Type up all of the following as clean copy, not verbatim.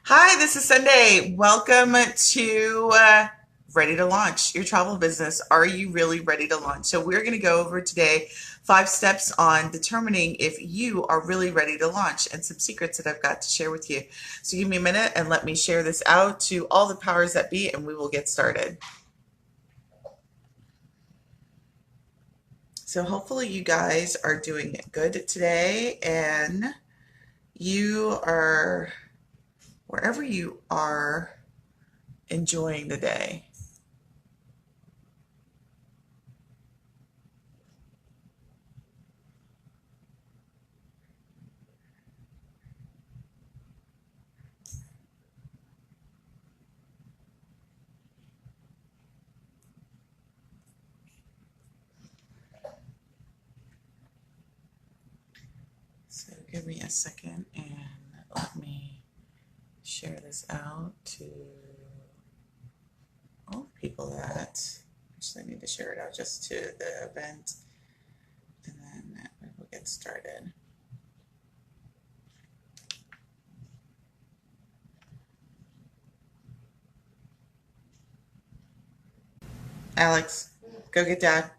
Hi, this is Sunday. Welcome to Ready to Launch Your Travel Business. Are you really ready to launch? So, we're going to go over today 5 steps on determining if you are really ready to launch and some secrets that I've got to share with you. So, give me a minute and let me share this out to all the powers that be, and we will get started. So, hopefully, you guys are doing good today and you are, wherever you are, enjoying the day. So give me a second and let me share this out to all the people that actually need to share it out just to the event, and then we will get started. Alex, go get Dad.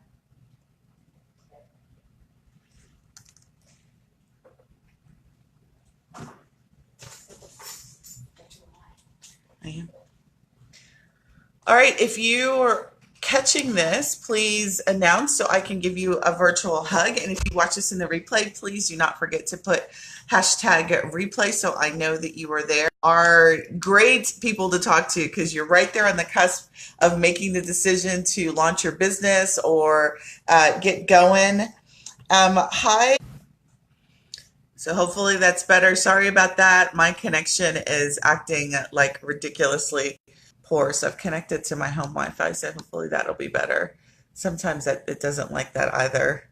I am. All right, if you are catching this, please announce so I can give you a virtual hug. And if you watch this in the replay, please do not forget to put hashtag replay so I know that you are there. Are great people to talk to because you're right there on the cusp of making the decision to launch your business or get going. Hi. So hopefully that's better. Sorry about that. My connection is acting like ridiculously poor. So I've connected to my home Wi-Fi. So hopefully that'll be better. Sometimes it doesn't like that either.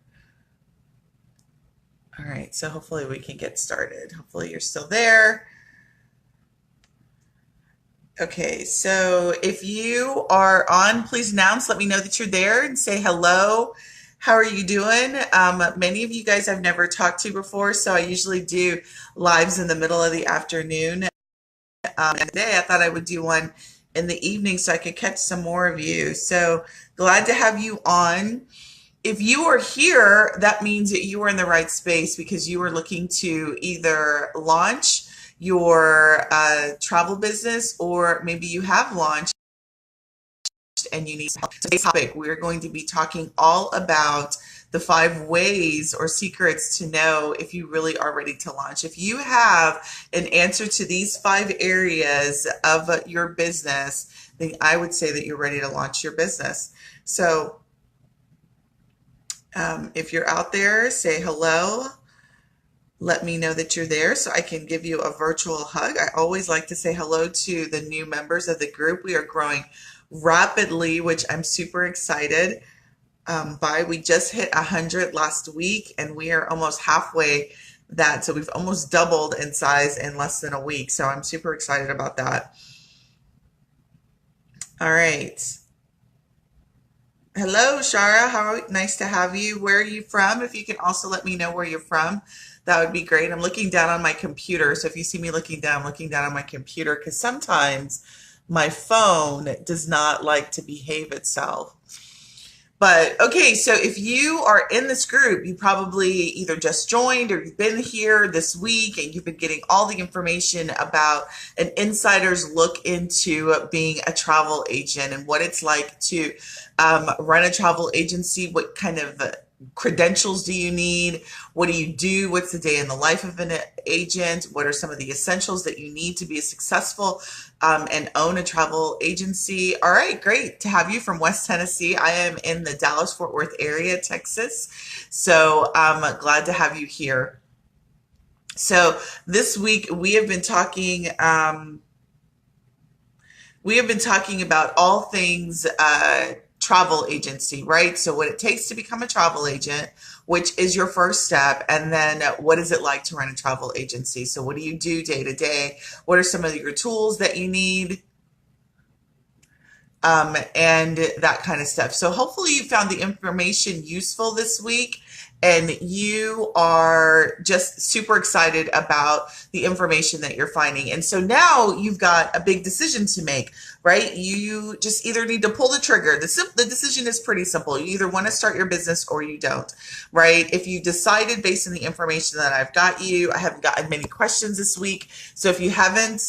All right. So hopefully we can get started. Hopefully you're still there. Okay. So if you are on, please announce. Let me know that you're there and say hello. How are you doing? Many of you guys I've never talked to before, so I usually do lives in the middle of the afternoon. And today I thought I would do one in the evening so I could catch some more of you. So glad to have you on. If you are here, that means that you are in the right space because you are looking to either launch your travel business or maybe you have launched and you need help. Today's topic, we're going to be talking all about the 5 ways or secrets to know if you really are ready to launch. If you have an answer to these 5 areas of your business, then I would say that you're ready to launch your business. So if you're out there, say hello. Let me know that you're there so I can give you a virtual hug. I always like to say hello to the new members of the group. We are growing rapidly, which I'm super excited by. We just hit 100 last week and we are almost halfway that. So we've almost doubled in size in less than a week. So I'm super excited about that. All right. Hello, Shara. Nice to have you. Where are you from? If you can also let me know where you're from, that would be great. I'm looking down on my computer. So if you see me looking down, I'm looking down on my computer because sometimes my phone does not like to behave itself. But okay, so if you are in this group, you probably either just joined or you've been here this week and you've been getting all the information about an insider's look into being a travel agent and what it's like to run a travel agency. What kind of credentials do you need? What do you do? What's the day in the life of an agent? What are some of the essentials that you need to be successful and own a travel agency? All right, great to have you from West Tennessee. I am in the Dallas-Fort Worth area, Texas. So I'm glad to have you here. So this week we have been talking about all things travel agency, right? So what it takes to become a travel agent, which is your first step, and then what is it like to run a travel agency? So what do you do day to day? What are some of your tools that you need? And that kind of stuff. So hopefully you found the information useful this week and you are just super excited about the information that you're finding. And so now you've got a big decision to make, right? You just either need to pull the trigger. The decision is pretty simple. You either want to start your business or you don't, right? If you decided based on the information that I've got you, I haven't gotten many questions this week. So if you haven't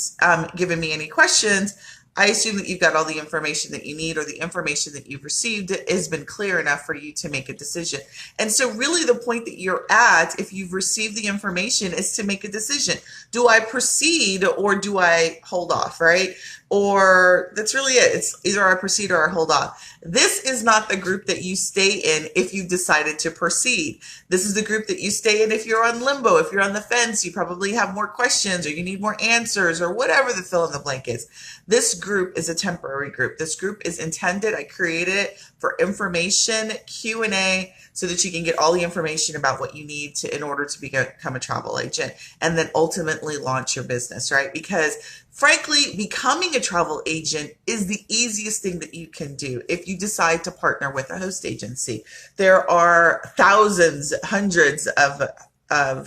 given me any questions, I assume that you've got all the information that you need, or the information that you've received has been clear enough for you to make a decision. And so really the point that you're at, if you've received the information, is to make a decision. Do I proceed or do I hold off, right? Or that's really it. It's either I proceed or I hold off. This is not the group that you stay in if you've decided to proceed. This is the group that you stay in if you're on limbo, if you're on the fence, you probably have more questions or you need more answers or whatever the fill in the blank is. This group is a temporary group. This group is intended, I created it for information, Q&A, so that you can get all the information about what you need to in order to become a travel agent and then ultimately launch your business, right? Because frankly, becoming a travel agent is the easiest thing that you can do if you decide to partner with a host agency. There are thousands, hundreds of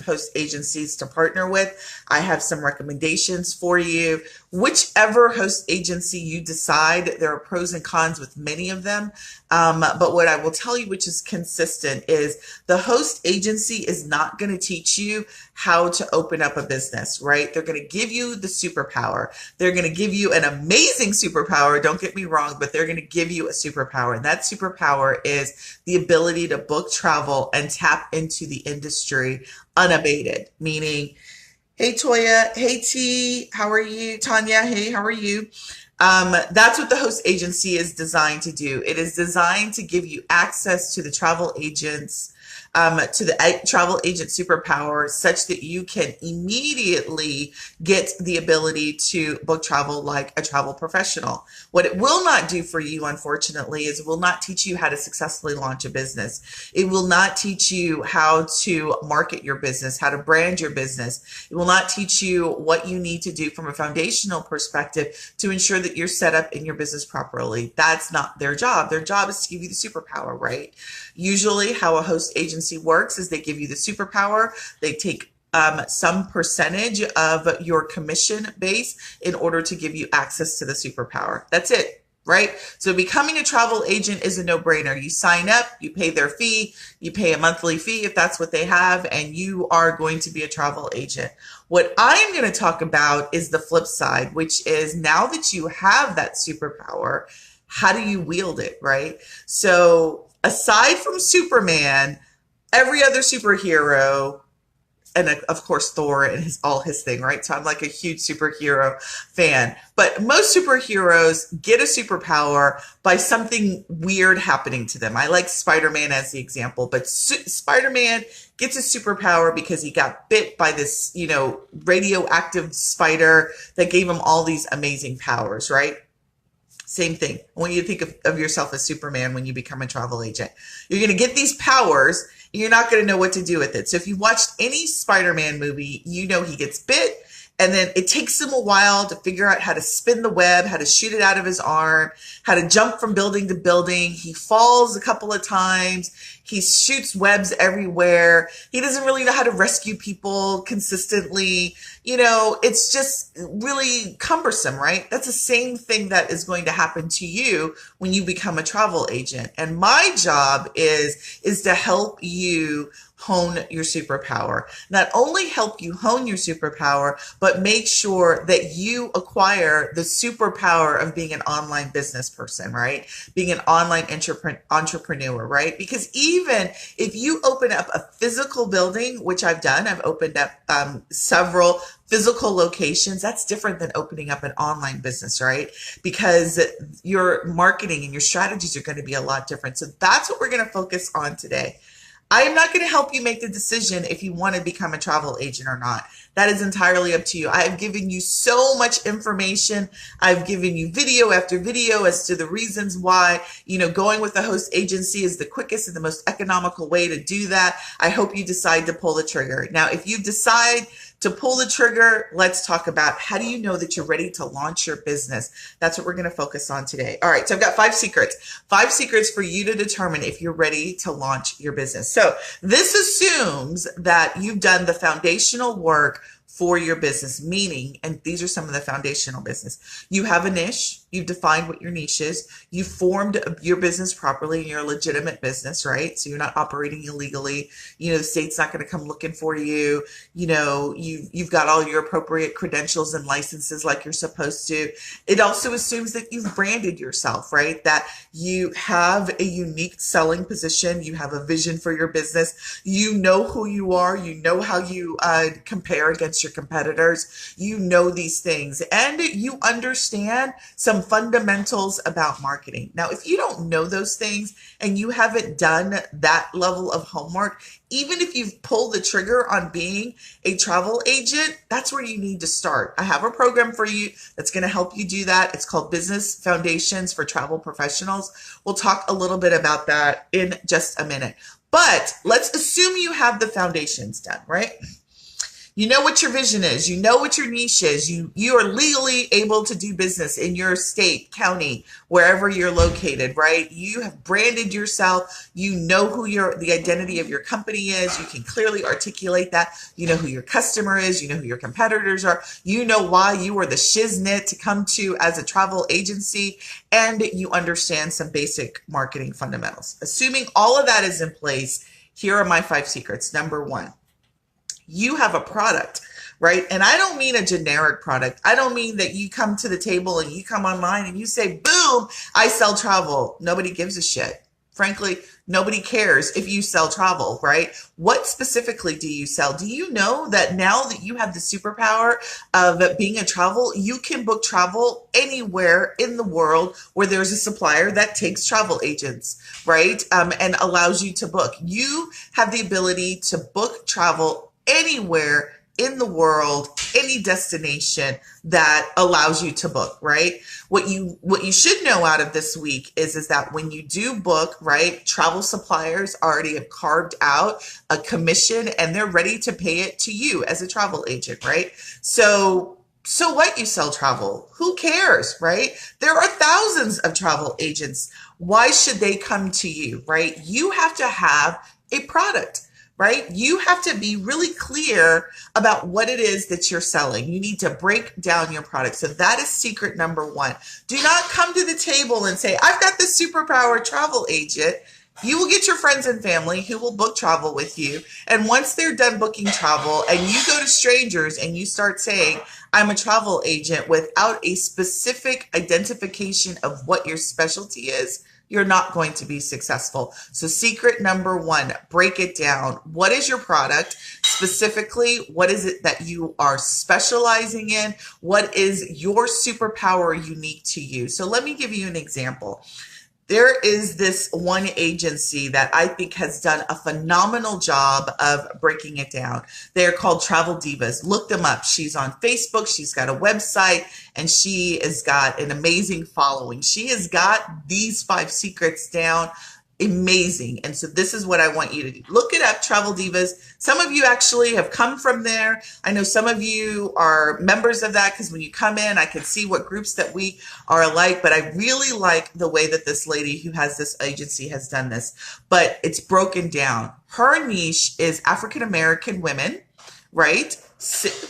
host agencies to partner with. I have some recommendations for you. Whichever host agency you decide, there are pros and cons with many of them. But what I will tell you, which is consistent, is the host agency is not going to teach you how to open up a business, right? They're going to give you the superpower. They're going to give you an amazing superpower. Don't get me wrong, but they're going to give you a superpower. And that superpower is the ability to book travel and tap into the industry unabated, meaning, hey, Toya. Hey, T. How are you? Tanya. Hey, how are you? That's what the host agency is designed to do. It is designed to give you access to the travel agents, to the travel agent superpower, such that you can immediately get the ability to book travel like a travel professional. What it will not do for you, unfortunately, is it will not teach you how to successfully launch a business. It will not teach you how to market your business, how to brand your business. It will not teach you what you need to do from a foundational perspective to ensure that you're set up in your business properly. That's not their job. Their job is to give you the superpower, right? Usually how a host agency works is they give you the superpower. They take some percentage of your commission base in order to give you access to the superpower. That's it, right? So becoming a travel agent is a no-brainer. You sign up, you pay their fee, you pay a monthly fee if that's what they have, and you are going to be a travel agent. What I'm going to talk about is the flip side, which is now that you have that superpower, how do you wield it, right? So aside from Superman, every other superhero, and of course Thor and all his thing, right? So I'm like a huge superhero fan. But most superheroes get a superpower by something weird happening to them. I like Spider-Man as the example, but Spider-Man gets a superpower because he got bit by this, radioactive spider that gave him all these amazing powers, right? Same thing. I want you to think of yourself as Superman when you become a travel agent. You're going to get these powers and you're not going to know what to do with it. So if you've watched any Spider-Man movie, you know he gets bit and then it takes him a while to figure out how to spin the web, how to shoot it out of his arm, how to jump from building to building. He falls a couple of times. He shoots webs everywhere. He doesn't really know how to rescue people consistently. It's just really cumbersome, right? That's the same thing that is going to happen to you when you become a travel agent. And my job is to help you hone your superpower. Not only help you hone your superpower, but make sure that you acquire the superpower of being an online business person, right? Being an online entrepreneur, right? Because even if you open up a physical building, which I've done, I've opened up several physical locations, that's different than opening up an online business, right? Because your marketing and your strategies are going to be a lot different. So that's what we're going to focus on today. I am not going to help you make the decision if you want to become a travel agent or not. That is entirely up to you. I have given you so much information. I've given you video after video as to the reasons why, going with a host agency is the quickest and the most economical way to do that. I hope you decide to pull the trigger. Now, if you decide to pull the trigger, let's talk about how do you know that you're ready to launch your business? That's what we're going to focus on today. All right, so I've got 5 secrets for you to determine if you're ready to launch your business. So this assumes that you've done the foundational work for your business, meaning, and these are some of the foundational business. You have a niche, you've defined what your niche is, you formed your business properly, and you're a legitimate business, right? So you're not operating illegally. The state's not going to come looking for you. You've got all your appropriate credentials and licenses like you're supposed to. It also assumes that you've branded yourself, right? That you have a unique selling position, you have a vision for your business, you know who you are, you know how you compare against your competitors, you know these things, and you understand some fundamentals about marketing. Now, if you don't know those things and you haven't done that level of homework, even if you've pulled the trigger on being a travel agent, that's where you need to start. I have a program for you that's going to help you do that. It's called Business Foundations for Travel Professionals. We'll talk a little bit about that in just a minute. But let's assume you have the foundations done, right? You know what your vision is. You know what your niche is. You are legally able to do business in your state, county, wherever you're located, right? You have branded yourself. You know who the identity of your company is. You can clearly articulate that. You know who your customer is. You know who your competitors are. You know why you are the shiznit to come to as a travel agency, and you understand some basic marketing fundamentals. Assuming all of that is in place, here are my 5 secrets. Number 1. You have a product, right? And I don't mean a generic product. I don't mean that you come to the table and you come online and you say, boom, I sell travel. Nobody gives a shit. Frankly, nobody cares if you sell travel, right? What specifically do you sell? Do you know that now that you have the superpower of being a travel, you can book travel anywhere in the world where there's a supplier that takes travel agents, right? And allows you to book. You have the ability to book travel anywhere in the world, any destination that allows you to book, right? What you should know out of this week is that when you do book, right, travel suppliers already have carved out a commission and they're ready to pay it to you as a travel agent, right? So what, you sell travel? Who cares, right? There are thousands of travel agents. Why should they come to you, right? You have to have a product, right? You have to be really clear about what it is that you're selling. You need to break down your product. So that is secret number 1. Do not come to the table and say, I've got the superpower travel agent. You will get your friends and family who will book travel with you. And once they're done booking travel and you go to strangers and you start saying, I'm a travel agent without a specific identification of what your specialty is, you're not going to be successful. So secret number 1, break it down. What is your product? Specifically, what is it that you are specializing in? What is your superpower unique to you? So let me give you an example. There is this one agency that I think has done a phenomenal job of breaking it down. They're called Travel Divas. Look them up. She's on Facebook. She's got a website, and she has got an amazing following. She has got these 5 secrets down. Amazing. And so this is what I want you to do. Look it up, Travel Divas. Some of you actually have come from there. I know some of you are members of that because when you come in, I can see what groups that we are like, but I really like the way that this lady who has this agency has done this, but it's broken down. Her niche is African American women, right?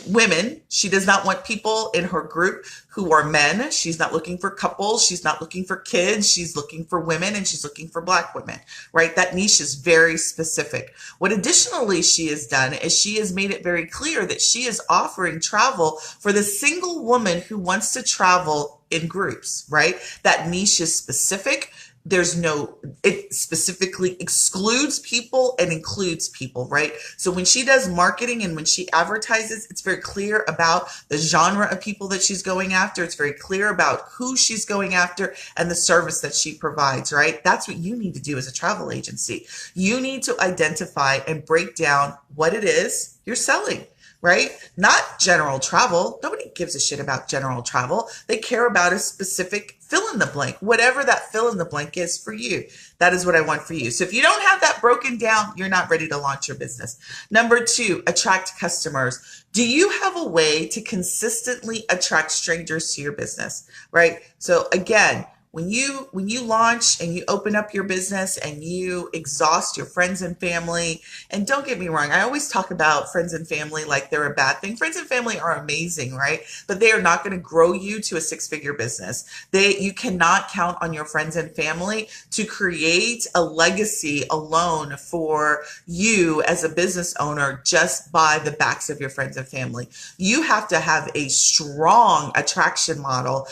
Women. She does not want people in her group who are men. She's not looking for couples. She's not looking for kids. She's looking for women, and she's looking for Black women, right? That niche is very specific. What additionally she has done is she has made it very clear that she is offering travel for the single woman who wants to travel in groups, right? That niche is specific. It specifically excludes people and includes people, right? So when she does marketing and when she advertises, it's very clear about the genre of people that she's going after. It's very clear about who she's going after and the service that she provides, right? That's what you need to do as a travel agency. You need to identify and break down what it is you're selling, right? Not general travel. Nobody gives a shit about general travel. They care about a specific fill in the blank, whatever that fill in the blank is for you. That is what I want for you. So if you don't have that broken down, you're not ready to launch your business. Number 2, attract customers. Do you have a way to consistently attract strangers to your business, right? So again, when you launch and you open up your business and you exhaust your friends and family, and don't get me wrong, I always talk about friends and family like they're a bad thing. Friends and family are amazing, right? But they are not going to grow you to a six-figure business. You cannot count on your friends and family to create a legacy alone for you as a business owner just by the backs of your friends and family. You have to have a strong attraction model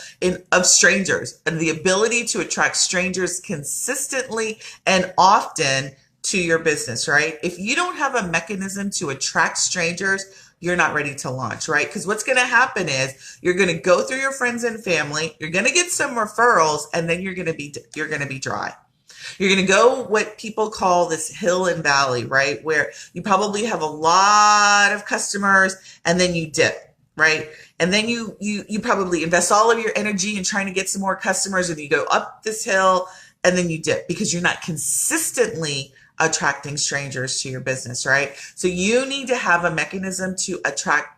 of strangers and the ability to attract strangers consistently and often to your business, right? If you don't have a mechanism to attract strangers, you're not ready to launch, right? Because what's going to happen is you're going to go through your friends and family, you're going to get some referrals, and then you're going to be dry. You're going to go what people call this hill and valley, right? Where you probably have a lot of customers and then you dip, right? And then you probably invest all of your energy in trying to get some more customers, and you go up this hill and then you dip because you're not consistently attracting strangers to your business, right? So you need to have a mechanism to attract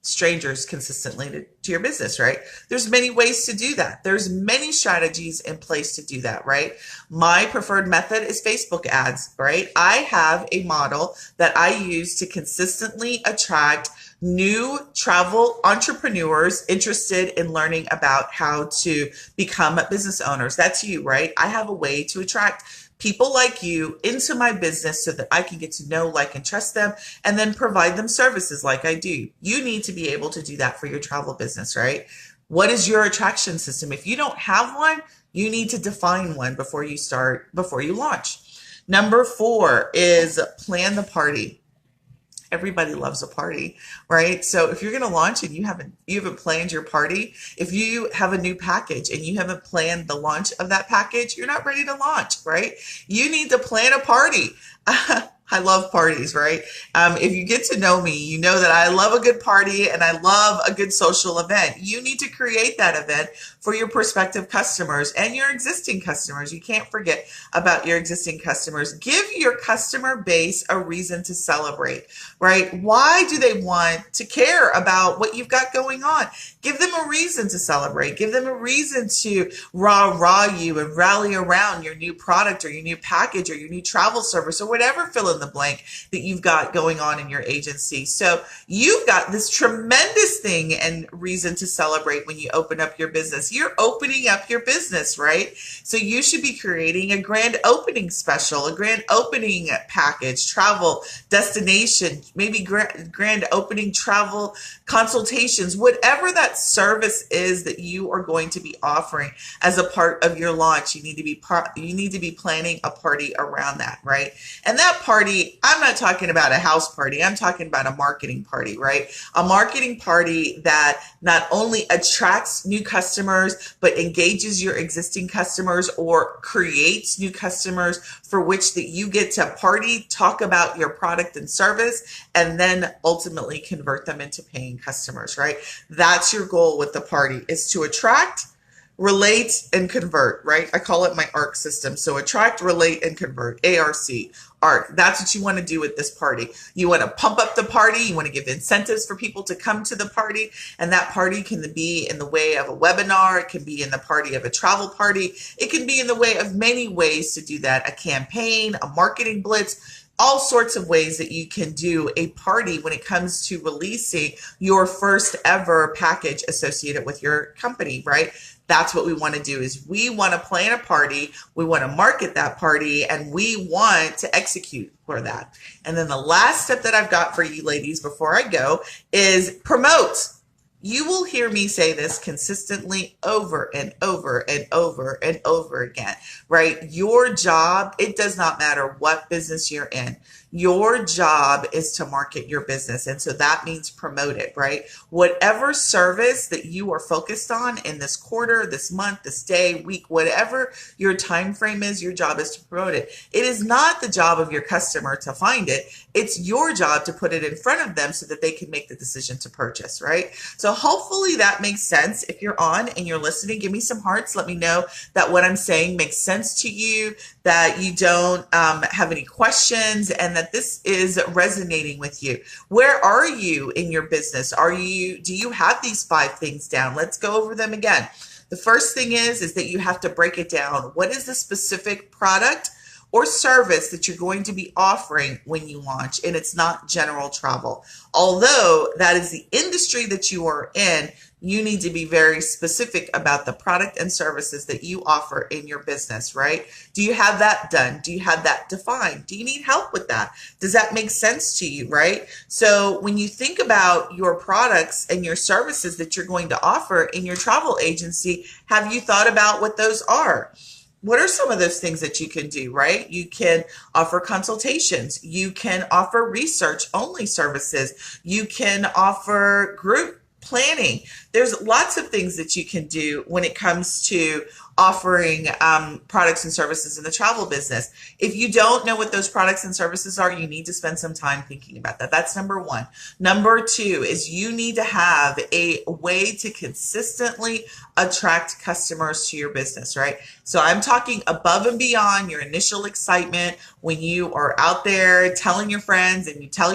strangers consistently to your business, right? There's many ways to do that. There's many strategies in place to do that, right? My preferred method is Facebook ads, right? I have a model that I use to consistently attract new travel entrepreneurs interested in learning about how to become business owners. That's you, right? I have a way to attract people like you into my business so that I can get to know, like, and trust them, and then provide them services like I do. You need to be able to do that for your travel business, right? What is your attraction system? If you don't have one, you need to define one before you launch. Number 4 is plan the party. Everybody loves a party, right? So if you're going to launch and you haven't planned your party, if you have a new package and you haven't planned the launch of that package, you're not ready to launch, right? You need to plan a party. I love parties, right? If you get to know me, you know that I love a good party and I love a good social event. You need to create that event for your prospective customers and your existing customers. You can't forget about your existing customers. Give your customer base a reason to celebrate, right? Why do they want to care about what you've got going on? Give them a reason to celebrate. Give them a reason to rah-rah you and rally around your new product or your new package or your new travel service or whatever fill in the blank that you've got going on in your agency. So you've got this tremendous thing and reason to celebrate when you open up your business. You're opening up your business, right? So you should be creating a grand opening special, a grand opening package, travel, destination, maybe grand opening travel consultations, whatever that service is that you are going to be offering as a part of your launch. You need to be planning a party around that, right? And that party, I'm not talking about a house party. I'm talking about a marketing party, right? A marketing party that not only attracts new customers, but engages your existing customers or creates new customers for which that you get to party, talk about your product and service, and then ultimately convert them into paying customers, right? That's your goal with the party, is to attract, relate, and convert, right? I call it my ARC system. So attract, relate, and convert, ARC. ARC. That's what you want to do with this party. You want to pump up the party. You want to give incentives for people to come to the party. And that party can be in the way of a webinar. It can be in the party of a travel party. It can be in the way of many ways to do that. A campaign, a marketing blitz, all sorts of ways that you can do a party when it comes to releasing your first ever package associated with your company, right? That's what we want to do, is we want to plan a party, we want to market that party, and we want to execute for that. And then the last step that I've got for you ladies before I go is promote. You will hear me say this consistently over and over and over and over again, right? Your job, it does not matter what business you're in. Your job is to market your business. And so that means promote it, right? Whatever service that you are focused on in this quarter, this month, this day, week, whatever your time frame is, your job is to promote it. It is not the job of your customer to find it. It's your job to put it in front of them so that they can make the decision to purchase, right? So hopefully that makes sense. If you're on and you're listening, give me some hearts. Let me know that what I'm saying makes sense to you, that you don't have any questions, and that this is resonating with you. Where are you in your business? Do you have these 5 things down? Let's go over them again. The first thing is that you have to break it down. What is the specific product or service that you're going to be offering when you launch? And it's not general travel. Although that is the industry that you are in, you need to be very specific about the product and services that you offer in your business, right? Do you have that done? Do you have that defined? Do you need help with that? Does that make sense to you, right? So when you think about your products and your services that you're going to offer in your travel agency, have you thought about what those are? What are some of those things that you can do, right? You can offer consultations. You can offer research only services. You can offer group planning. There's lots of things that you can do when it comes to offering products and services in the travel business. If you don't know what those products and services are, you need to spend some time thinking about that. That's number 1. Number 2 is you need to have a way to consistently attract customers to your business, right? So I'm talking above and beyond your initial excitement when you are out there telling your friends and you tell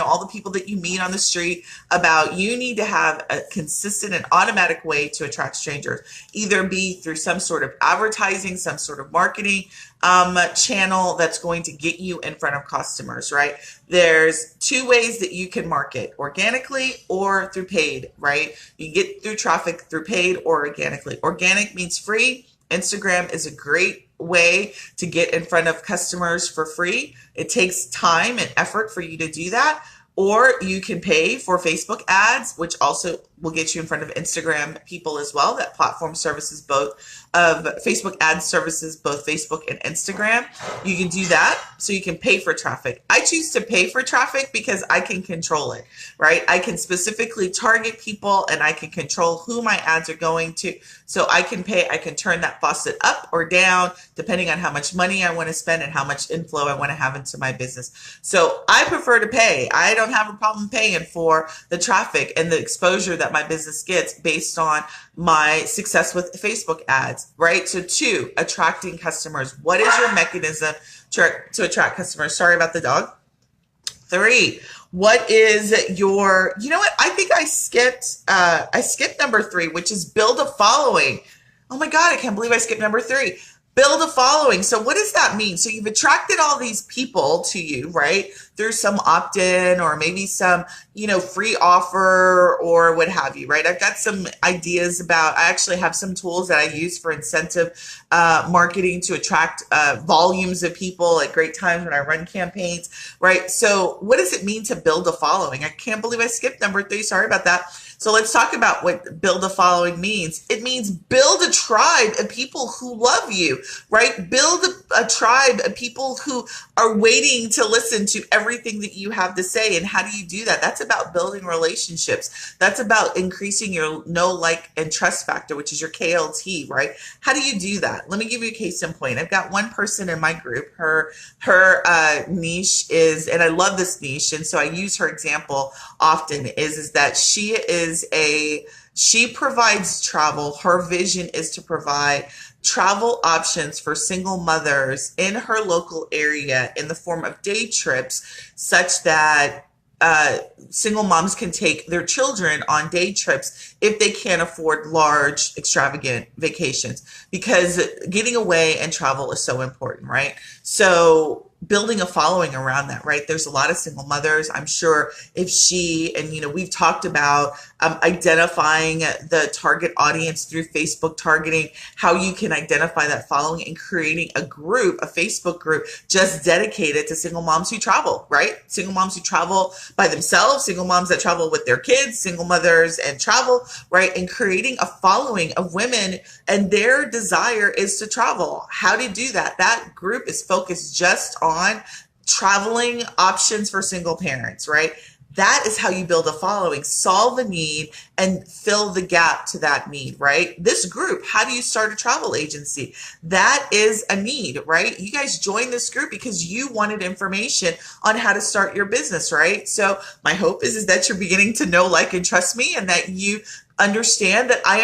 all the people that you meet on the street about. You need to have a consistent and automatic way to attract strangers, either be through some sort of advertising, some sort of marketing channel that's going to get you in front of customers, right? There's 2 ways that you can market: organically or through paid, right? You get through traffic through paid or organically. Organic means free. Instagram is a great way to get in front of customers for free. It takes time and effort for you to do that. Or you can pay for Facebook ads, which also will get you in front of Instagram people as well. That platform services both of Facebook ad services, both Facebook and Instagram. You can do that. So you can pay for traffic. I choose to pay for traffic because I can control it, right? I can specifically target people and I can control who my ads are going to. So I can pay, I can turn that faucet up or down depending on how much money I want to spend and how much inflow I want to have into my business. So I prefer to pay. I don't have a problem paying for the traffic and the exposure that my business gets based on my success with Facebook ads, right? So 2, attracting customers. What is your mechanism to attract customers? Sorry about the dog. 3, what is your, I think I skipped number 3, which is build a following. Oh my God, I can't believe I skipped number 3. Build a following. So what does that mean? So you've attracted all these people to you, right? Through some opt-in or maybe some, free offer or what have you, right? I've got some ideas I actually have some tools that I use for incentive marketing to attract volumes of people at great times when I run campaigns, right? So what does it mean to build a following? I can't believe I skipped number 3. Sorry about that. So let's talk about what build a following means. It means build a tribe of people who love you, right? Build a tribe of people who are waiting to listen to everything that you have to say. And how do you do that? That's about building relationships. That's about increasing your know, like, and trust factor, which is your KLT, right? How do you do that? Let me give you a case in point. I've got one person in my group. Her niche is, and I love this niche, and so I use her example often, is that she provides travel. Her vision is to provide travel options for single mothers in her local area in the form of day trips, such that single moms can take their children on day trips if they can't afford large, extravagant vacations, because getting away and travel is so important, right? So building a following around that, right? There's a lot of single mothers. I'm sure if we've talked about identifying the target audience through Facebook targeting, how you can identify that following and creating a Facebook group just dedicated to single moms who travel, right? Single moms who travel by themselves, single moms that travel with their kids, single mothers and travel, right? And creating a following of women, and their desire is to travel. How to do that? That group is focused just on traveling options for single parents, right? That is how you build a following, solve a need and fill the gap to that need, right? This group, how do you start a travel agency? That is a need, right? You guys joined this group because you wanted information on how to start your business, right? So my hope is that you're beginning to know, like, and trust me, and that you understand that I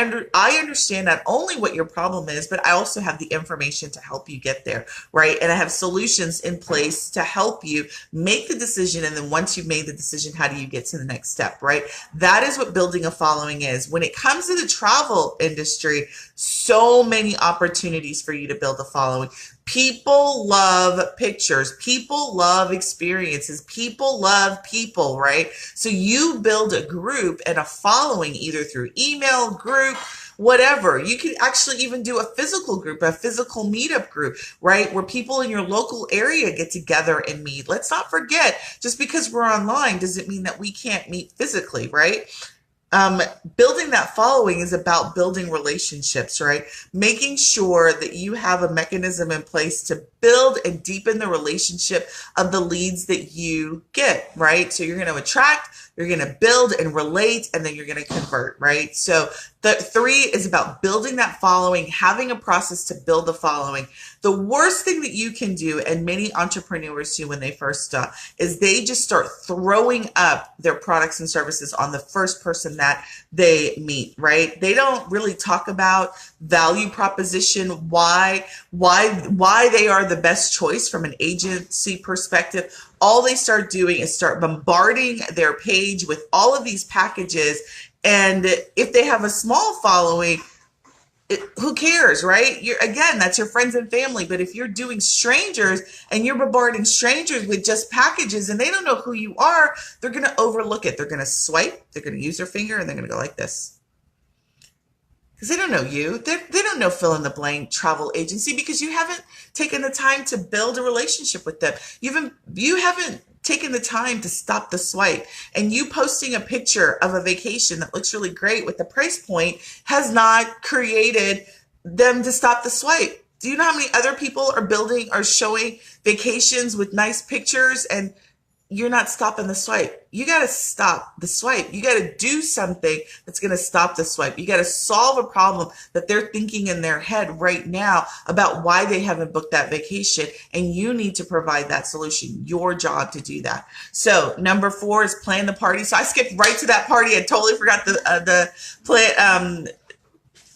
understand not only what your problem is, but I also have the information to help you get there, right? And I have solutions in place to help you make the decision. And then once you've made the decision, how do you get to the next step, right? That is what building a following is. When it comes to the travel industry, so many opportunities for you to build a following. People love pictures. People love experiences. People love people, right? So you build a group and a following either through email, group, whatever. You can actually even do a physical group, a physical meetup group, right? Where people in your local area get together and meet. Let's not forget, just because we're online doesn't mean that we can't meet physically, right? Building that following is about building relationships, right? Making sure that you have a mechanism in place to build and deepen the relationship of the leads that you get, right? So you're going to attract, you're going to build and relate, and then you're going to convert, right? So the 3 is about building that following, having a process to build the following. The worst thing that you can do, and many entrepreneurs do when they first start, is they just start throwing up their products and services on the first person that they meet, right? They don't really talk about value proposition, why they are the best choice from an agency perspective. All they start doing is start bombarding their page with all of these packages. And if they have a small following, who cares, right? Again, that's your friends and family. But if you're doing strangers and you're bombarding strangers with just packages and they don't know who you are, they're going to overlook it. They're going to swipe, they're going to use their finger, and they're going to go like this. Because they don't know you. They don't know fill in the blank travel agency because you haven't taken the time to build a relationship with them. You haven't taken the time to stop the swipe. And you posting a picture of a vacation that looks really great with the price point has not created them to stop the swipe. Do you know how many other people are showing vacations with nice pictures and you're not stopping the swipe? You got to stop the swipe. You got to do something that's going to stop the swipe. You got to solve a problem that they're thinking in their head right now about why they haven't booked that vacation. And you need to provide that solution. Your job to do that. So number 4 is plan the party. So I skipped right to that party. I totally forgot the plan.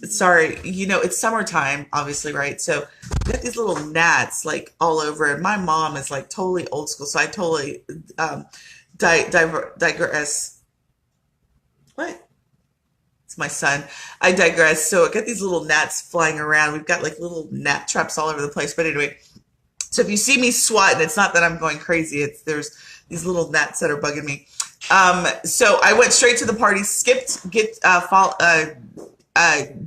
Sorry, it's summertime, obviously, right? So we got these little gnats like all over, and my mom is like totally old school, so I totally digress. What? It's my son. I digress. So I got these little gnats flying around. We've got like little gnat traps all over the place. But anyway, so if you see me swatting, it's not that I'm going crazy. There's these little gnats that are bugging me. So I went straight to the party,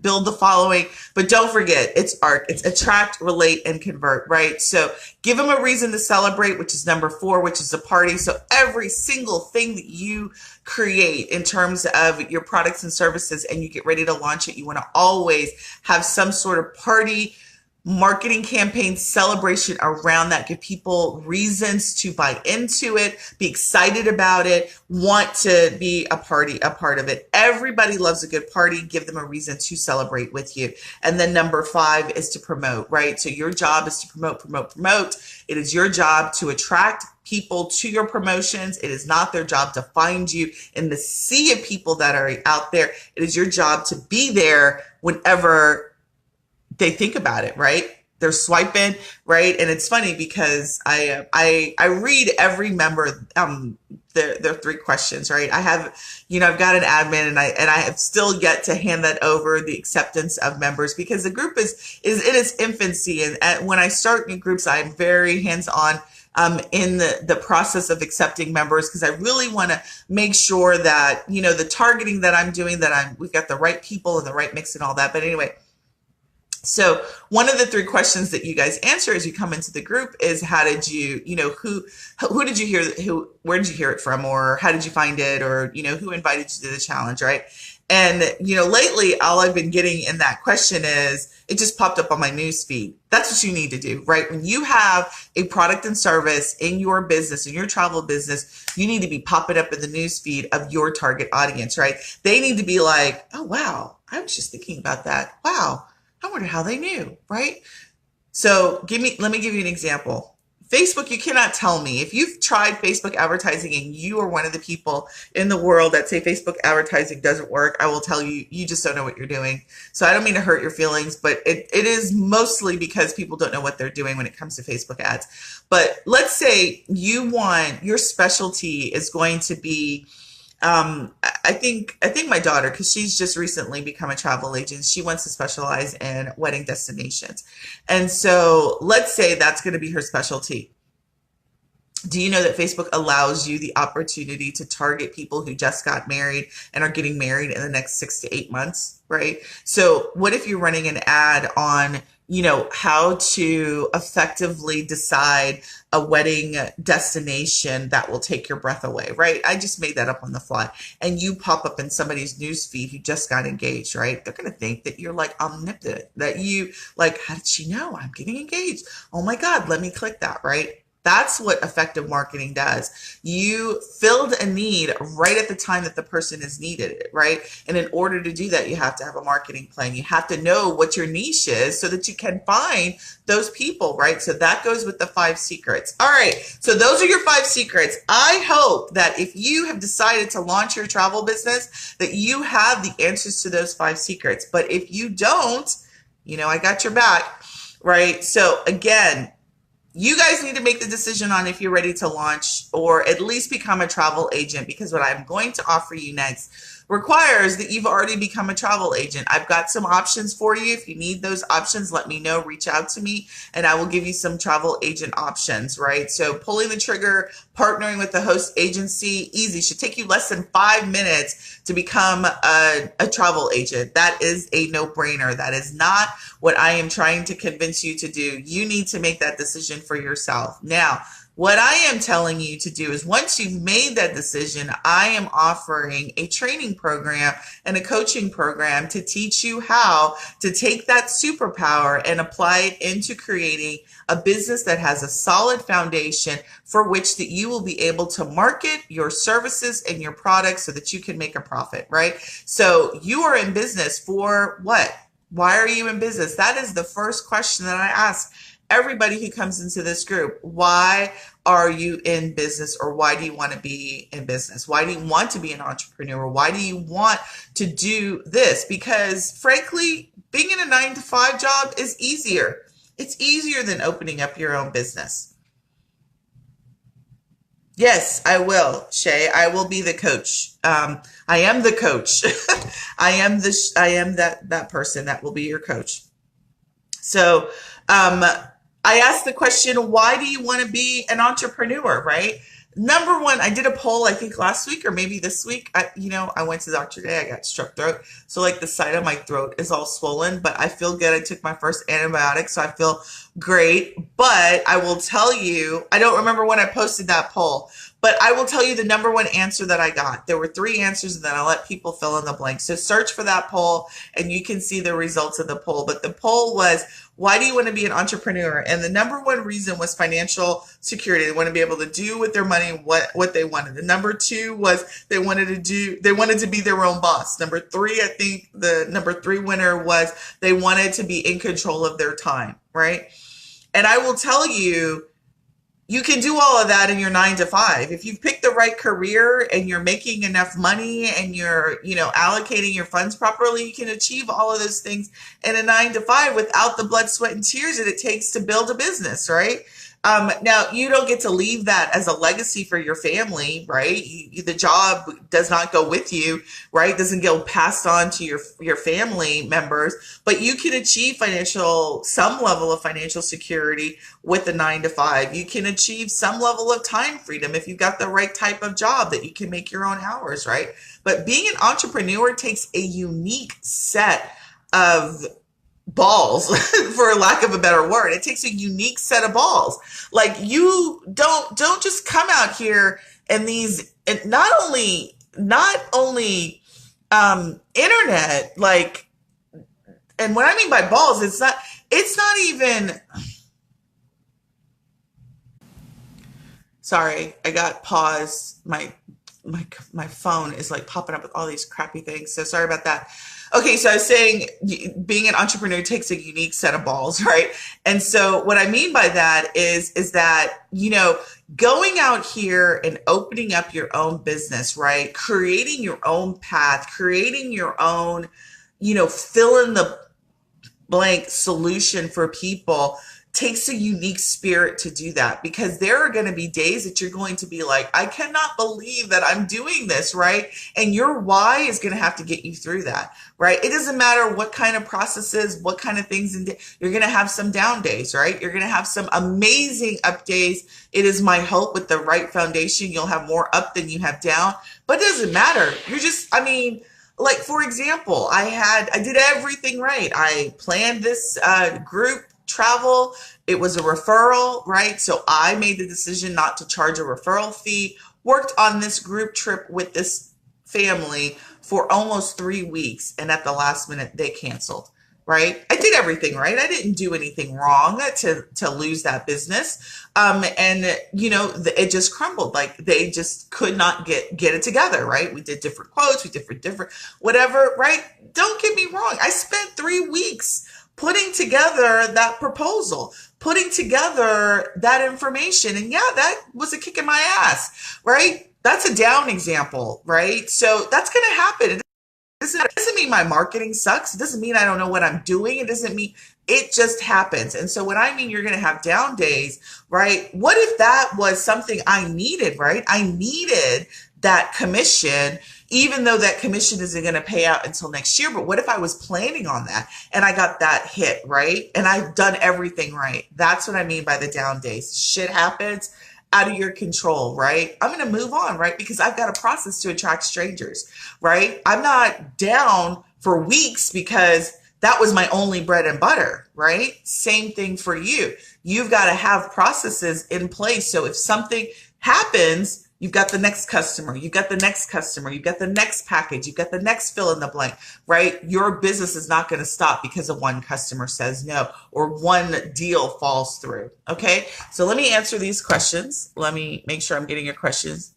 build the following, but don't forget it's ARC. It's attract, relate, and convert, right? So give them a reason to celebrate, which is number 4, which is the party. So every single thing that you create in terms of your products and services and you get ready to launch it, you want to always have some sort of party, marketing campaign, celebration around that. Give people reasons to buy into it, be excited about it, want to be a part of it. Everybody loves a good party. Give them a reason to celebrate with you. And then number 5 is to promote, right? So your job is to promote. It is your job to attract people to your promotions. It is not their job to find you in the sea of people that are out there. It is your job to be there whenever they think about it, right? They're swiping, right? And it's funny because I read every member their 3 questions, right? I have, I've got an admin and I have still yet to hand that over, the acceptance of members, because the group is in its infancy. And when I start new groups, I'm very hands-on in the process of accepting members, because I really want to make sure that, the targeting that I'm doing, we've got the right people and the right mix and all that. But anyway, so one of the 3 questions that you guys answer as you come into the group is, how did you, who did you hear, where did you hear it from, or how did you find it, or, who invited you to the challenge, right? And, lately all I've been getting in that question is, it just popped up on my news feed. That's what you need to do, right? When you have a product and service in your business, in your travel business, you need to be popping up in the news feed of your target audience, right? They need to be like, oh, wow, I was just thinking about that. Wow. I wonder how they knew, right? So let me give you an example. Facebook, you cannot tell me. If you've tried Facebook advertising and you are one of the people in the world that say Facebook advertising doesn't work, I will tell you, you just don't know what you're doing. So I don't mean to hurt your feelings, but it is mostly because people don't know what they're doing when it comes to Facebook ads. But let's say your specialty is going to be I think my daughter, because she's just recently become a travel agent, she wants to specialize in wedding destinations. And so let's say that's going to be her specialty. Do you know that Facebook allows you the opportunity to target people who just got married and are getting married in the next 6 to 8 months, right? So what if you're running an ad on, how to effectively decide a wedding destination that will take your breath away, right? I just made that up on the fly. And you pop up in somebody's news feed who just got engaged, right? They're going to think that you're like omnipotent, that you like, how did she know I'm getting engaged? Oh my God, let me click that, right? That's what effective marketing does. You filled a need right at the time that the person has needed it, right? And in order to do that, you have to have a marketing plan. You have to know what your niche is so that you can find those people, right? So that goes with the 5 secrets. All right. So those are your 5 secrets. I hope that if you have decided to launch your travel business, that you have the answers to those 5 secrets. But if you don't, I got your back, right? So again, you guys need to make the decision on if you're ready to launch or at least become a travel agent, because what I'm going to offer you next requires that you've already become a travel agent. I've got some options for you. If you need those options, let me know, reach out to me, and I will give you some travel agent options, right? So pulling the trigger, partnering with the host agency, easy. Should take you less than 5 minutes to become a travel agent. That is a no-brainer. That is not what I am trying to convince you to do. You need to make that decision for yourself. Now, what I am telling you to do is once you've made that decision, I am offering a training program and a coaching program to teach you how to take that superpower and apply it into creating a business that has a solid foundation for which that you will be able to market your services and your products so that you can make a profit, right? So you are in business for what? Why are you in business? That is the first question that I ask everybody who comes into this group. Why are you in business, or why do you want to be in business? Why do you want to be an entrepreneur? Why do you want to do this? Because frankly, being in a 9 to 5 job is easier. It's easier than opening up your own business. Yes, I will, Shay. I will be the coach. I am the coach. I am that person that will be your coach. So, I asked the question, why do you want to be an entrepreneur, right? Number one, I did a poll, I think last week or maybe this week. I went to the doctor today. I got strep throat. So like the side of my throat is all swollen, but I feel good. I took my first antibiotic, so I feel great. But I will tell you, I don't remember when I posted that poll, but I will tell you the number one answer that I got. There were 3 answers, and then I'll let people fill in the blanks. So search for that poll and you can see the results of the poll. But the poll was, why do you want to be an entrepreneur? And the number one reason was financial security. They want to be able to do with their money what they wanted. The number 2 was they wanted to be their own boss. Number 3, I think the number 3 winner was they wanted to be in control of their time, right? And I will tell you, you can do all of that in your 9 to 5. If you've picked the right career and you're making enough money and you're, allocating your funds properly, you can achieve all of those things in a 9 to 5 without the blood, sweat, and tears that it takes to build a business, right? Now, you don't get to leave that as a legacy for your family, right? The job does not go with you, right? Doesn't get passed on to your family members, but you can achieve some level of financial security with the 9 to 5. You can achieve some level of time freedom if you've got the right type of job that you can make your own hours, right? But being an entrepreneur takes a unique set of balls for lack of a better word. It takes a unique set of balls. Like, you don't just come out here and not only internet, like, and what I mean by balls, it's not even, sorry, I got pause. My phone is like popping up with all these crappy things. So sorry about that. Okay, so I was saying being an entrepreneur takes a unique set of balls, right? And so what I mean by that is that, going out here and opening up your own business, right? Creating your own path, creating your own, fill in the blank solution for people takes a unique spirit to do that, because there are going to be days that you're going to be like, I cannot believe that I'm doing this, right? And your why is going to have to get you through that, right? It doesn't matter what kind of processes, what kind of things, and you're going to have some down days, right? You're going to have some amazing up days. It is my hope with the right foundation, you'll have more up than you have down, but it doesn't matter. You're just, like, for example, I did everything right. I planned this group travel. It was a referral, right? So I made the decision not to charge a referral fee. Worked on this group trip with this family for almost 3 weeks. And at the last minute, they canceled, right? I did everything right. I didn't do anything wrong to lose that business. It just crumbled. Like, they just could not get it together, right? We did different quotes, we did different, whatever, right? Don't get me wrong. I spent 3 weeks putting together that proposal, putting together that information. And yeah, that was a kick in my ass, right? That's a down example, right? So that's going to happen. It doesn't mean my marketing sucks. It doesn't mean I don't know what I'm doing. It doesn't mean, it just happens. And so when I mean you're going to have down days, right? What if that was something I needed, right? I needed that commission, even though that commission isn't going to pay out until next year. But what if I was planning on that and I got that hit, right? And I've done everything right. That's what I mean by the down days. Shit happens out of your control, right? I'm going to move on, right? Because I've got a process to attract strangers, right? I'm not down for weeks because that was my only bread and butter, right? Same thing for you. You've got to have processes in place. So if something happens, you've got the next customer, you've got the next customer, you've got the next package, you've got the next fill in the blank, right? Your business is not going to stop because of one customer says no or one deal falls through. Okay. So let me answer these questions. Let me make sure I'm getting your questions.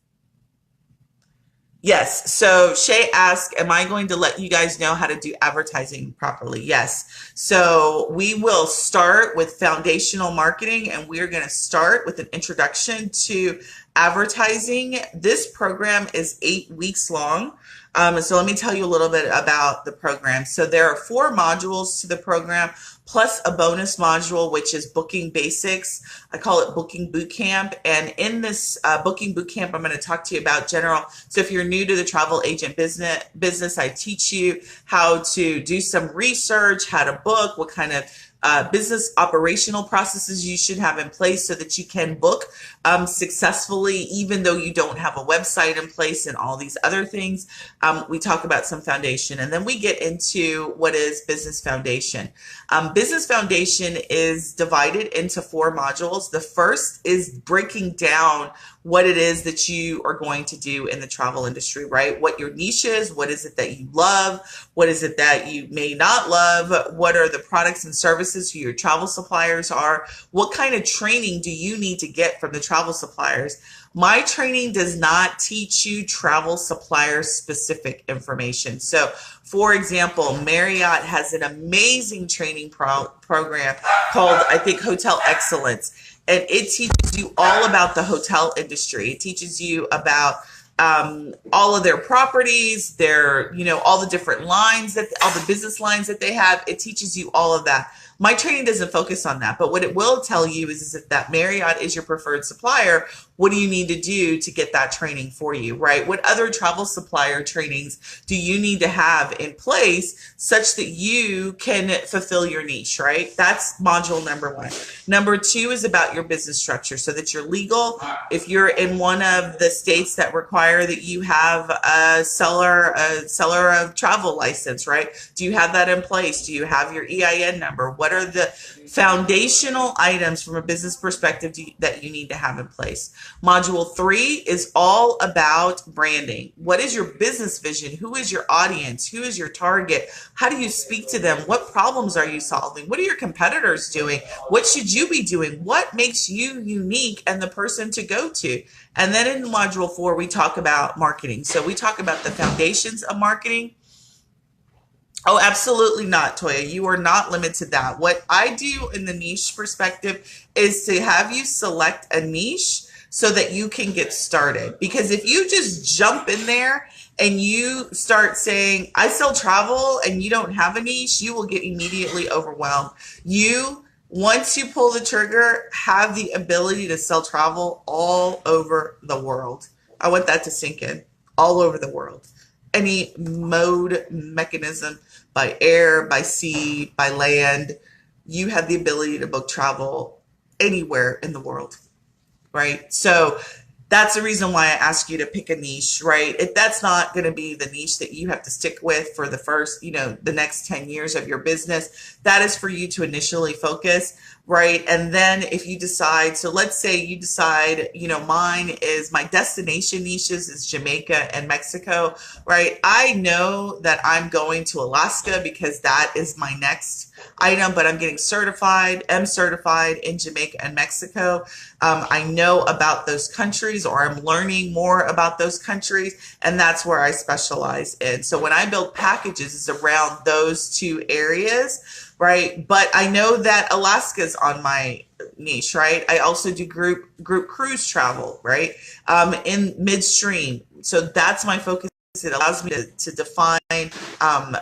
Yes. So Shay asked, am I going to let you guys know how to do advertising properly? Yes. So we will start with foundational marketing, and we're going to start with an introduction to advertising. This program is 8 weeks long. So let me tell you a little bit about the program. So there are 4 modules to the program, plus a bonus module, which is Booking Basics. I call it Booking Bootcamp. And in this Booking Bootcamp, I'm going to talk to you about general. So if you're new to the travel agent business, I teach you how to do some research, how to book, what kind of business operational processes you should have in place so that you can book successfully, even though you don't have a website in place and all these other things. We talk about some foundation, and then we get into what is Business Foundation. Business Foundation is divided into 4 modules. The first is breaking down what it is that you are going to do in the travel industry, right? What your niche is, what is it that you love, what is it that you may not love, what are the products and services, who your travel suppliers are, what kind of training do you need to get from the travel suppliers. My training does not teach you travel supplier specific information. So for example, Marriott has an amazing training program called, I think, Hotel Excellence. And it teaches you all about the hotel industry. It teaches you about all of their properties, their, all the different lines, all the business lines that they have. It teaches you all of that. My training doesn't focus on that, but what it will tell you is if that Marriott is your preferred supplier, what do you need to do to get that training for you, right? What other travel supplier trainings do you need to have in place such that you can fulfill your niche, right? That's module number 1. Number 2 is about your business structure so that you're legal. If you're in one of the states that require that you have a seller of travel license, right? Do you have that in place? Do you have your EIN number? What are the foundational items from a business perspective that you need to have in place? Module 3 is all about branding. What is your business vision? Who is your audience? Who is your target? How do you speak to them? What problems are you solving? What are your competitors doing? What should you be doing? What makes you unique and the person to go to? And then in module 4, we talk about marketing. So we talk about the foundations of marketing. Oh, absolutely not, Toya. You are not limited to that. What I do in the niche perspective is to have you select a niche so that you can get started. Because if you just jump in there and you start saying, I sell travel, and you don't have a niche, you will get immediately overwhelmed. You, once you pull the trigger, have the ability to sell travel all over the world. I want that to sink in. All over the world. Any mode, mechanism, by air, by sea, by land, you have the ability to book travel anywhere in the world, right? So that's the reason why I ask you to pick a niche, right? If that's not going to be the niche that you have to stick with for the first, the next 10 years of your business, that is for you to initially focus, right? And then if you decide, so let's say you decide, mine is my destination niches is Jamaica and Mexico, right? I know that I'm going to Alaska because that is my next item, but I'm getting certified, am certified in Jamaica and Mexico. I know about those countries, or I'm learning more about those countries, and that's where I specialize in. So when I build packages, it's around those two areas, right? But I know that Alaska's on my niche, right? I also do group cruise travel, right? In midstream. So that's my focus. It allows me to define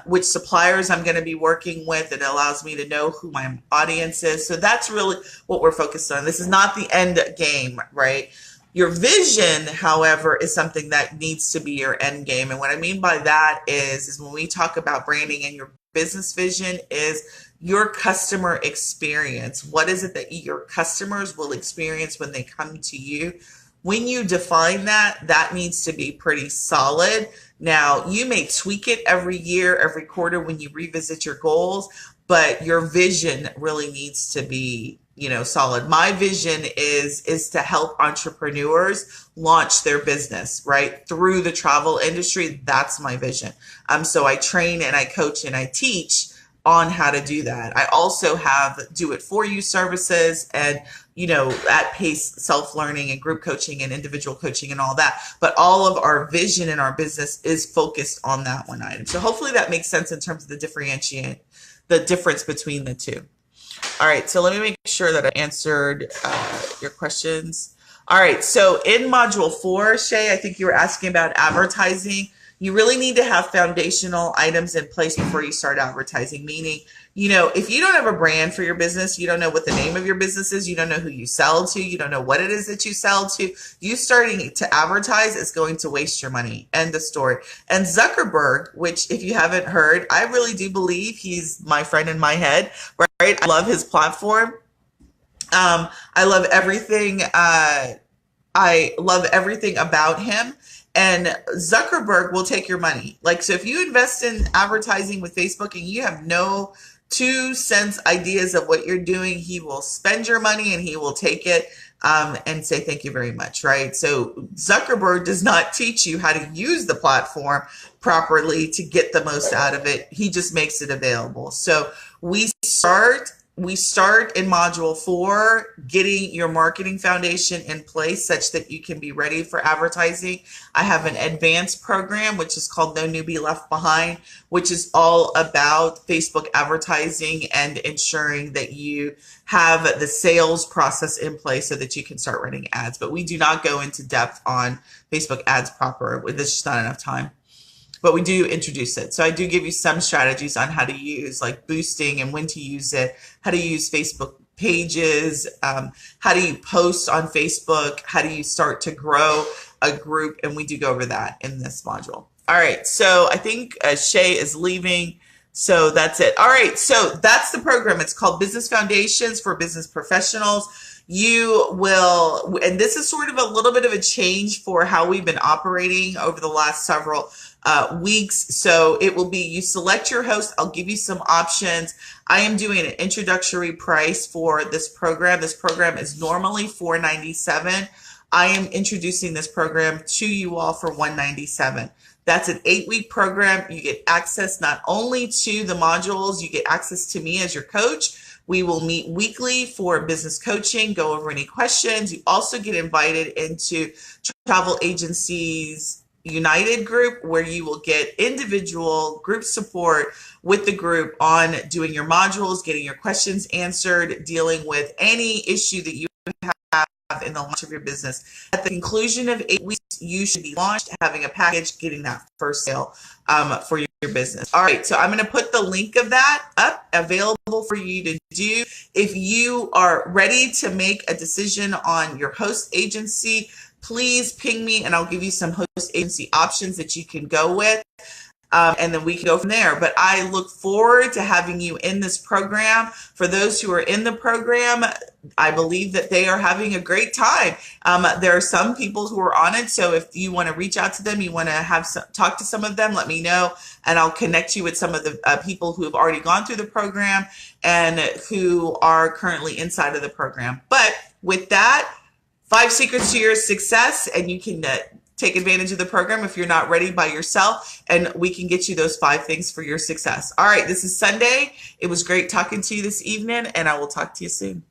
which suppliers I'm going to be working with. It allows me to know who my audience is. So that's really what we're focused on. This is not the end game, right? Your vision, however, is something that needs to be your end game. And what I mean by that is when we talk about branding, and your business vision is your customer experience. What is it that your customers will experience when they come to you? When you define that, that needs to be pretty solid. Now, you may tweak it every year, every quarter when you revisit your goals, but your vision really needs to be, solid. My vision is to help entrepreneurs launch their business, right? Through the travel industry. That's my vision. So I train and I coach and I teach on how to do that. I also have do it for you services and, at pace self-learning and group coaching and individual coaching and all that. But all of our vision in our business is focused on that one item. So hopefully that makes sense in terms of the difference between the two. All right, so let me make sure that I answered your questions. All right, so in module 4, Shay, I think you were asking about advertising. You really need to have foundational items in place before you start advertising, meaning, if you don't have a brand for your business, you don't know what the name of your business is, you don't know who you sell to, you don't know what it is that you sell to, you starting to advertise is going to waste your money. End of story. And Zuckerberg, which if you haven't heard, I really do believe he's my friend in my head, right? I love his platform. I love everything. I love everything about him. And Zuckerberg will take your money. So if you invest in advertising with Facebook and you have no 2 cents ideas of what you're doing, he will spend your money and he will take it and say thank you very much, right? So Zuckerberg does not teach you how to use the platform properly to get the most out of it. He just makes it available. So we start in module 4, getting your marketing foundation in place such that you can be ready for advertising. I have an advanced program, which is called No Newbie Left Behind, which is all about Facebook advertising and ensuring that you have the sales process in place so that you can start running ads. But we do not go into depth on Facebook ads proper. There's just not enough time. But we do introduce it. So I do give you some strategies on how to use boosting and when to use it, how to use Facebook pages, how do you post on Facebook, how do you start to grow a group, and we do go over that in this module. All right, so I think Shay is leaving, so that's it. All right, so that's the program. It's called Business Foundations for Business Professionals. You will, and this is sort of a little bit of a change for how we've been operating over the last several weeks. So it will be, you select your host. I'll give you some options. I am doing an introductory price for this program. This program is normally $497. I am introducing this program to you all for $197. That's an 8-week program. You get access not only to the modules, you get access to me as your coach. We will meet weekly for business coaching, go over any questions. You also get invited into travel agencies, United group where you will get individual group support with the group on doing your modules, getting your questions answered, dealing with any issue that you have in the launch of your business. At the conclusion of 8 weeks, you should be launched, having a package, getting that first sale for your business. All right, so I'm going to put the link of that up available for you to do. If you are ready to make a decision on your host agency, please ping me and I'll give you some host agency options that you can go with. And then we can go from there. But I look forward to having you in this program. For those who are in the program, I believe that they are having a great time. There are some people who are on it. So if you want to reach out to them, you want to talk to some of them, let me know. And I'll connect you with some of the people who have already gone through the program and who are currently inside of the program. But with that, 5 secrets to your success, and you can take advantage of the program if you're not ready by yourself, and we can get you those 5 things for your success. All right, this is Sunday. It was great talking to you this evening, and I will talk to you soon.